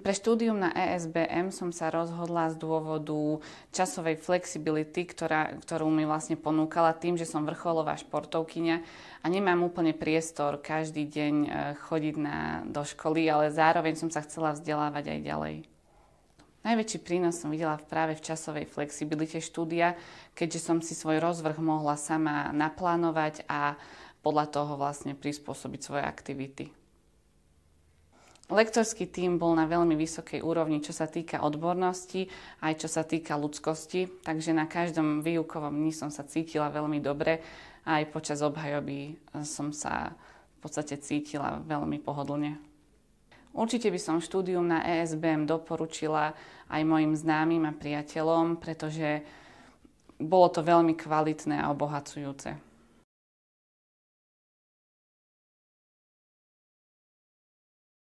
Pre štúdium na ESBM som sa rozhodla z dôvodu časovej flexibility, ktorú mi vlastne ponúkala tým, že som vrcholová športovkyňa a nemám úplne priestor každý deň chodiť do školy, ale zároveň som sa chcela vzdelávať aj ďalej. Najväčší prínos som videla práve v časovej flexibilite štúdia, keďže som si svoj rozvrh mohla sama naplánovať a podľa toho vlastne prispôsobiť svoje aktivity. Lektorský tím bol na veľmi vysokej úrovni, čo sa týka odbornosti, aj čo sa týka ľudskosti, takže na každom výukovom dni som sa cítila veľmi dobre a aj počas obhajoby som sa v podstate cítila veľmi pohodlne. Určite by som štúdium na ESBM doporučila aj mojim známym a priateľom, pretože bolo to veľmi kvalitné a obohacujúce.